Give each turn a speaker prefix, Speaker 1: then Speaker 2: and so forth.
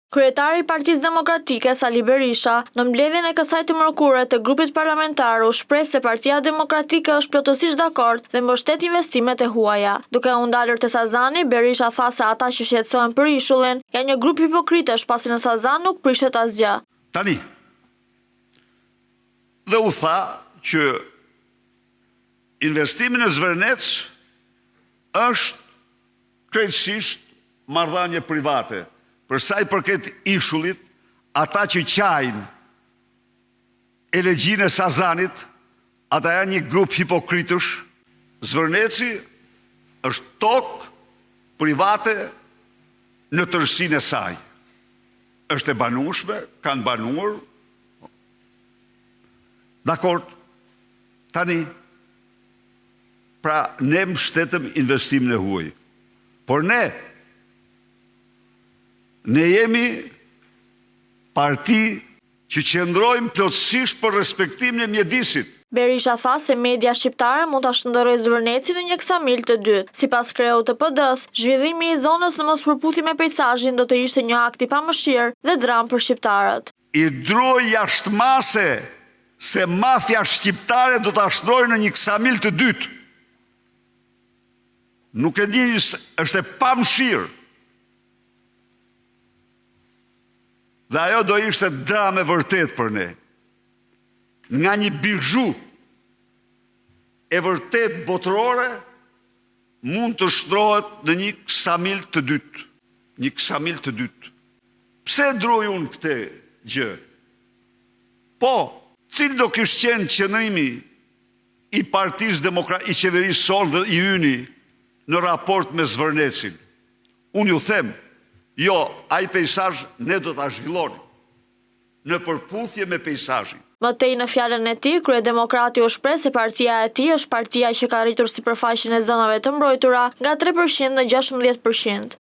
Speaker 1: Kryetari i Partisë Demokratike Sali Berisha, në mbledhjen e kësaj të mërkure të grupit parlamentar, u shpreh se Partia Demokratike është plotësisht dakord dhe mbështet investimet e huaja. Duke u ndalur te Sazani, Berisha tha se ata që shqetësohen për ishullin janë një grup hipokritesh pasi në Sazan nuk prishet asgjë.
Speaker 2: Tani, dhe u tha që investimi në Zvërnec është krejtësisht marrëdhënie private. Për sa i përket ishullit, ata që qajnë elegjin e Sazanit, ata janë një grup hipokritësh. Zvërneci është tokë private në tërësinë e saj. Është e banueshme, kanë banuar. Dakord, tani, pra ne mbështetëm investimin e huaj. Por ne jemi parti që qëndrojmë plotësisht për respektimin e mjedisit.
Speaker 1: Berisha tha se media shqiptare mund ta shndërrojë Zvërnecin në një ksamil të dytë. Sipas kreut të PD-s, zhvillimi i zonës në mospërputhje me peizazhin do të ishte një akt i pamëshirë dhe dram për shqiptarët.
Speaker 2: I droj jashtëmase se mafia shqiptare do ta shndrojë në një ksamil të dytë. Nuk e di, është e pamëshirë. Dhe ajo do ishte dramë e vërtet për ne. Nga një bizhu e vërtet botërore mund të shndrohet në një ksamil të dytë. Një ksamil të dytë. Pse droj unë këtë gjë? Po, cilë do kishte qenë qëndrimi i Partisë Demokratike, i qeverisë sonë dhe i yni në raport me Zvërnecin? Unë ju them, jo, ai peizazh ne do ta zhvillonim në përputhje me peizazhin.
Speaker 1: Mëtej në fjalën e tij, Kryedemokrati u shpreh se partia e tij është partia që ka rritur sipërfaqen e zonave të mbrojtura nga 3% në 16%.